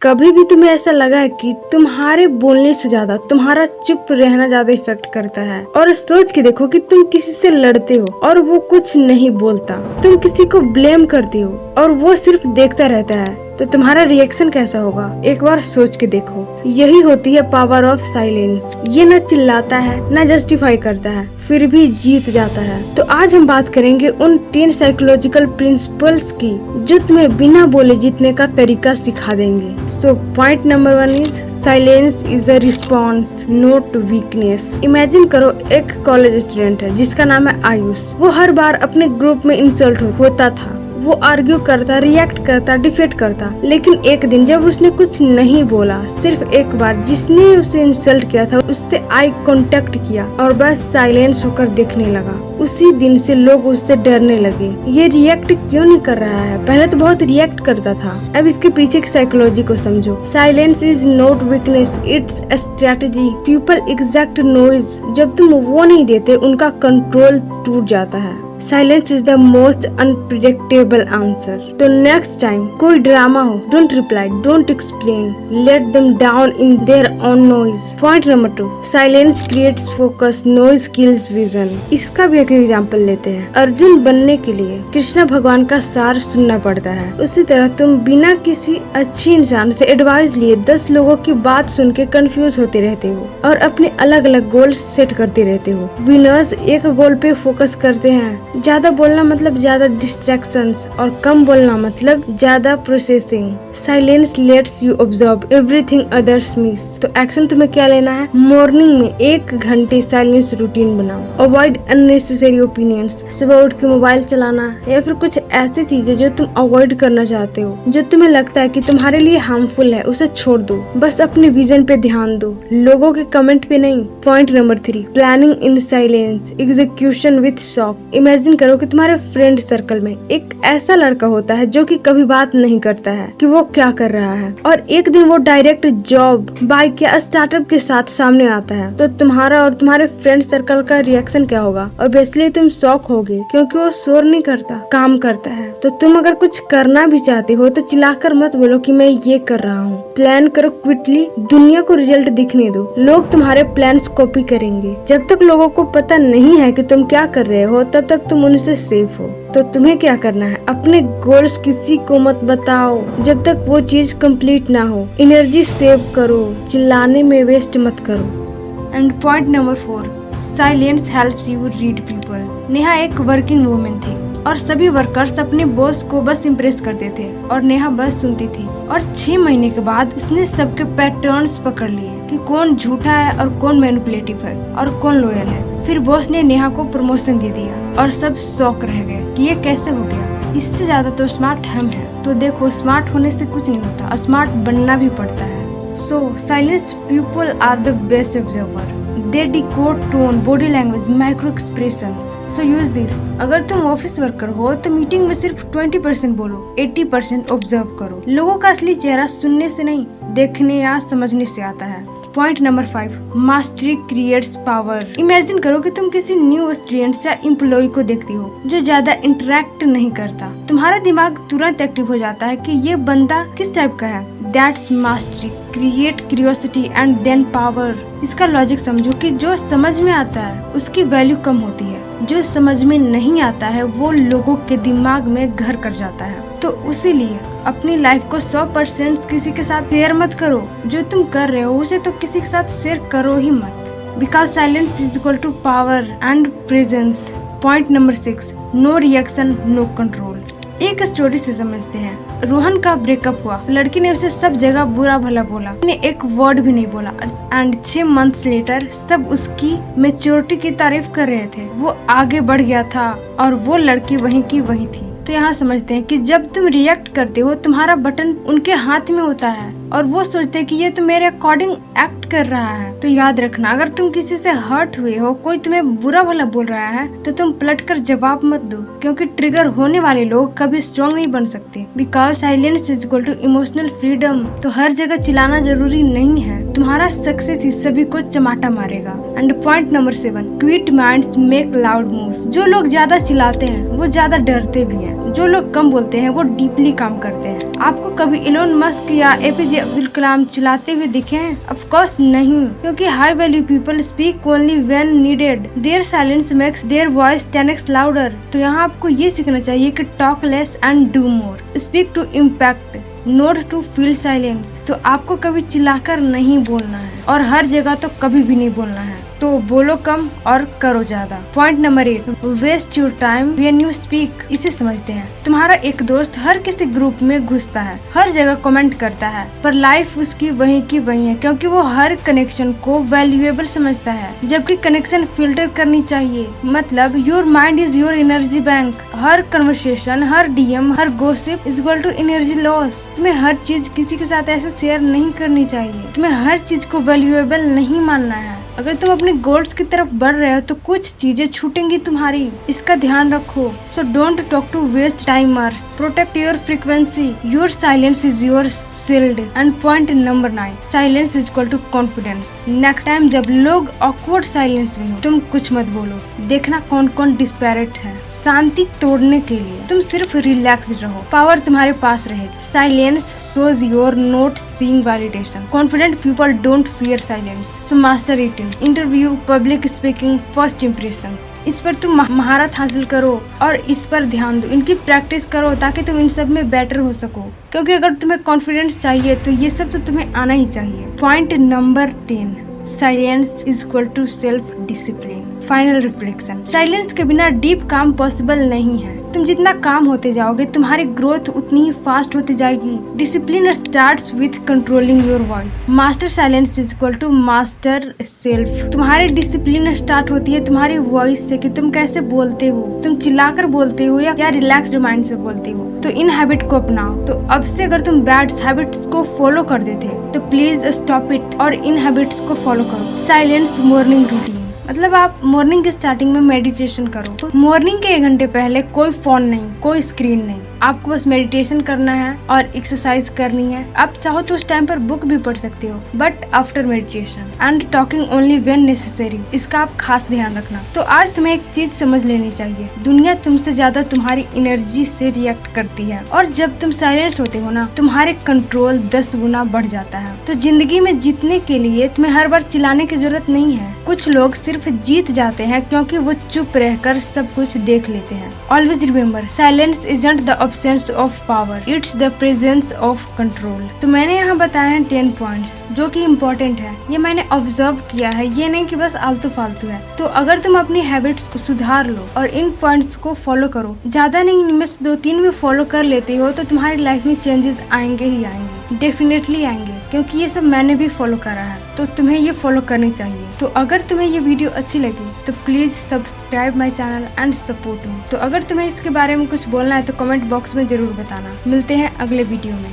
कभी भी तुम्हें ऐसा लगा है कि तुम्हारे बोलने से ज्यादा तुम्हारा चुप रहना ज्यादा इफेक्ट करता है? और सोच के देखो कि तुम किसी से लड़ते हो और वो कुछ नहीं बोलता, तुम किसी को ब्लेम करते हो और वो सिर्फ देखता रहता है, तो तुम्हारा रिएक्शन कैसा होगा? एक बार सोच के देखो। यही होती है पावर ऑफ साइलेंस। ये न चिल्लाता है, न जस्टिफाई करता है, फिर भी जीत जाता है। तो आज हम बात करेंगे उन 10 साइकोलॉजिकल प्रिंसिपल्स की जो तुम्हें बिना बोले जीतने का तरीका सिखा देंगे। So point number 1 is silence is a response, not weakness. Imagine करो एक कॉलेज स्टूडेंट है जिसका नाम है आयुष। वो हर बार अपने ग्रुप में इंसल्ट होता था। वो आर्ग्यू करता, रिएक्ट करता, डिफेट करता, लेकिन एक दिन जब उसने कुछ नहीं बोला, सिर्फ एक बार जिसने उसे इंसल्ट किया था उससे आई कांटेक्ट किया और बस साइलेंस होकर देखने लगा, उसी दिन से लोग उससे डरने लगे। ये रिएक्ट क्यों नहीं कर रहा है? पहले तो बहुत रिएक्ट करता था। अब इसके पीछे की साइकोलॉजी को समझो। Silence is not weakness, it's a strategy. People exact noise. जब तुम वो नहीं देते, उनका कंट्रोल टूट जाता है। Silence is the most unpredictable answer. तो नेक्स्ट टाइम कोई ड्रामा हो, don't reply, don't explain, let them down in their own noise. Point number 2, silence creates focus, noise kills vision. इसका भी एक एग्जांपल लेते हैं। अर्जुन बनने के लिए कृष्ण भगवान का सार सुनना पड़ता है। उसी तरह तुम बिना किसी अच्छी इंसान से एडवाइस लिए 10 लोगों की बात सुन के कंफ्यूज होते रहते हो और अपने अलग अलग गोल्स सेट करते रहते हो। विनर्स एक गोल पे फोकस करते हैं। ज्यादा बोलना मतलब ज्यादा डिस्ट्रैक्शंस और कम बोलना मतलब ज्यादा processing. Silence let's you observe everything others miss. तो एक्शन तुम्हें क्या लेना है? मॉर्निंग में 1 घंटे साइलेंस रूटीन बनाओ। Avoid unnecessary opinions. सुबह उठ के मोबाइल चलाना या फिर कुछ ऐसी चीजें जो तुम अवॉइड करना चाहते हो, जो तुम्हें लगता है कि तुम्हारे लिए हार्मफुल है, उसे छोड़ दो। बस अपने विजन पे ध्यान दो, लोगों के कमेंट पे नहीं। Point number 3, planning in silence, execution with shock. Imagine करो कि तुम्हारे फ्रेंड सर्कल में एक ऐसा लड़का होता है जो कि कभी बात नहीं करता है कि वो क्या कर रहा है, और एक दिन वो डायरेक्ट जॉब, बाइक या स्टार्टअप के साथ सामने आता है। तो तुम्हारा और तुम्हारे फ्रेंड सर्कल का रिएक्शन क्या होगा? ऑब्वियसली तुम शॉक होगे, क्योंकि वो शोर नहीं करता, काम करता है। तो तुम अगर कुछ करना भी चाहते हो तो चिल्लाकर मत बोलो कि मैं ये कर रहा हूँ। प्लान करो क्विकली, दुनिया को रिजल्ट दिखने दो। लोग तुम्हारे प्लान्स कॉपी करेंगे। जब तक लोगों को पता नहीं है कि तुम क्या कर रहे हो, तब तक तुम उनसे सेफ हो। तो तुम्हें क्या करना है? अपने गोल्स किसी को मत बताओ जब तक वो चीज कंप्लीट ना हो। एनर्जी सेव करो, चिल्लाने में वेस्ट मत करो। And point number 4, silence helps you read people. Neha एक वर्किंग वुमेन थी और सभी वर्कर्स अपने बॉस को बस इम्प्रेस करते थे और नेहा बस सुनती थी। और 6 महीने के बाद उसने सबके पैटर्न्स पकड़ लिए कि कौन झूठा है और कौन मैनिपुलेटिव है और कौन लॉयल है। फिर बॉस ने नेहा को प्रमोशन दे दिया और सब शॉक रह गए कि ये कैसे हो गया। इससे ज्यादा तो स्मार्ट हम हैं। तो देखो, स्मार्ट होने से कुछ नहीं होता, स्मार्ट बनना भी पड़ता है। So silence people are the best observer. They decode tone, body language, micro expressions. So use this. अगर तुम ऑफिस वर्कर हो तो मीटिंग में सिर्फ 20% बोलो, 80% ऑब्जर्व करो। लोगों का असली चेहरा सुनने से नहीं, देखने या समझने से आता है। Point number 5, mastery creates power. Imagine करो कि तुम किसी न्यू स्टूडेंट या एम्प्लॉय को देखती हो जो ज्यादा इंटरेक्ट नहीं करता। तुम्हारा दिमाग तुरंत एक्टिव हो जाता है कि ये बंदा किस टाइप का है। That's mastery. Create curiosity and then power. इसका लॉजिक समझो कि जो समझ में आता है उसकी वैल्यू कम होती है, जो समझ में नहीं आता है वो लोगों के दिमाग में घर कर जाता है। तो उसीलिए अपनी लाइफ को 100% किसी के साथ शेयर मत करो। जो तुम कर रहे हो उसे तो किसी के साथ शेयर करो ही मत। Because silence is equal to power and presence. Point number 6, no reaction, no control. एक स्टोरी से समझते हैं। रोहन का ब्रेकअप हुआ, लड़की ने उसे सब जगह बुरा भला बोला, ने एक वर्ड भी नहीं बोला। एंड 6 मंथ्स लेटर सब उसकी मैच्योरिटी की तारीफ कर रहे थे। वो आगे बढ़ गया था और वो लड़की वहीं की वहीं थी। तो यहाँ समझते हैं कि जब तुम रिएक्ट करते हो, तुम्हारा बटन उनके हाथ में होता है और वो सोचते हैं कि ये तो मेरे अकॉर्डिंग एक्ट कर रहा है। तो याद रखना, अगर तुम किसी से हर्ट हुए हो, कोई तुम्हें बुरा भला बोल रहा है, तो तुम पलटकर जवाब मत दो, क्योंकि ट्रिगर होने वाले लोग कभी स्ट्रॉन्ग नहीं बन सकते। Because silence is equal to emotional freedom. तो हर जगह चिल्लाना जरूरी नहीं है। तुम्हारा सक्सेस ही सभी को चमाटा मारेगा। And point number 7, quit minds make loud moves. जो लोग ज्यादा चिल्लाते हैं वो ज्यादा डरते भी हैं। जो लोग कम बोलते हैं वो डीपली काम करते हैं। आपको कभी इलोन मस्क या एपीजे अब्दुल कलाम चिल्लाते हुए दिखे हैं? ऑफ कोर्स नहीं, क्योंकि high value people speak only when needed. Their silence makes their voice 10x louder. तो यहाँ आपको ये सीखना चाहिए कि talk less and do more, speak to impact, not to fill silence. तो आपको कभी चिल्लाकर नहीं बोलना है और हर जगह तो कभी भी नहीं बोलना है। तो बोलो कम और करो ज्यादा। Point number 8, waste your time when you speak. इसे समझते हैं। तुम्हारा एक दोस्त हर किसी ग्रुप में घुसता है, हर जगह कमेंट करता है, पर लाइफ उसकी वही की वही है, क्योंकि वो हर कनेक्शन को वैल्यूएबल समझता है, जबकि कनेक्शन फिल्टर करनी चाहिए। मतलब your mind is your energy bank. हर कन्वर्सेशन, हर डीएम, हर gossip is equal to energy loss. तुम्हें हर चीज किसी के साथ ऐसे शेयर नहीं करनी चाहिए। तुम्हें हर चीज को वैल्यूएबल नहीं मानना है। अगर तुम अपने गोल्स की तरफ बढ़ रहे हो तो कुछ चीजें छूटेंगी तुम्हारी, इसका ध्यान रखो। So don't talk to waste timers, protect your frequency, your silence is your shield. And point number 9, silence is equal to confidence. Next time जब लोग ऑकवर्ड साइलेंस में हो, तुम कुछ मत बोलो, देखना कौन कौन डिस्पैरेट है। शांति तोड़ने के लिए तुम सिर्फ रिलैक्स रहो, पावर तुम्हारे पास रहेगी। Silence shows your not seeing validation. Confident people don't fear silence. So master it. Interview, public speaking, first impressions, इस पर तुम महारत हासिल करो और इस पर ध्यान दो, इनकी प्रैक्टिस करो ताकि तुम इन सब में बेटर हो सको। क्योंकि अगर तुम्हें कॉन्फिडेंस चाहिए तो ये सब तो तुम्हें आना ही चाहिए। Point number 10, silence is equal to self discipline. Final reflection, silence के बिना डीप काम पॉसिबल नहीं है। तुम जितना काम होते जाओगे तुम्हारी ग्रोथ उतनी ही फास्ट होती जाएगी। Discipline starts with controlling your voice. Master silence is equal to master self. तुम्हारी डिसिप्लिन स्टार्ट होती है तुम्हारी वॉइस से, कि तुम कैसे बोलते हो, तुम चिल्लाकर बोलते हो या क्या रिलैक्स्ड माइंड से बोलते हो। तो इन हैबिट को अपनाओ। तो अब से अगर तुम बैड हैबिट्स को फॉलो कर देते तो प्लीज स्टॉप इट और इन हैबिट्स को फॉलो करो। साइलेंस मॉर्निंग रूटीन, मतलब आप मॉर्निंग के स्टार्टिंग में मेडिटेशन करो। तो मॉर्निंग के 1 घंटे पहले कोई फोन नहीं, कोई स्क्रीन नहीं, आपको बस मेडिटेशन करना है और एक्सरसाइज करनी है। आप चाहो तो उस टाइम पर बुक भी पढ़ सकते हो, but after meditation and talking only when necessary. इसका आप खास ध्यान रखना। तो आज तुम्हें एक चीज समझ लेनी चाहिए, दुनिया तुमसे ज्यादा तुम्हारी एनर्जी से रिएक्ट करती है, और जब तुम साइलेंस होते हो ना, तुम्हारे कंट्रोल 10 गुना बढ़ जाता है। तो जिंदगी में जीतने के लिए तुम्हें हर बार चिल्लाने की जरूरत नहीं है। कुछ लोग सिर्फ जीत जाते हैं क्योंकि वो चुप रहकर सब कुछ देख लेते हैं। Always remember, silence isn't the absence of power, it's the presence of control। तो मैंने यहाँ बताया है 10 पॉइंट्स जो कि इम्पोर्टेंट है। ये मैंने ऑब्जर्व किया है, ये नहीं कि बस आलतू फालतू है। तो अगर तुम अपनी हैबिट्स को सुधार लो और इन पॉइंट्स को फॉलो करो, ज्यादा नहीं इनमें से 2-3 भी फॉलो कर लेते हो, तो तुम्हारी लाइफ में चेंजेस आएंगे ही आएंगे, डेफिनेटली आएंगे, क्योंकि ये सब मैंने भी फॉलो करा है। तो तुम्हें ये फॉलो करनी चाहिए। तो अगर तुम्हें ये वीडियो अच्छी लगी तो please subscribe my channel and support me. तो अगर तुम्हें इसके बारे में कुछ बोलना है तो कमेंट बॉक्स में जरूर बताना। मिलते हैं अगले वीडियो में।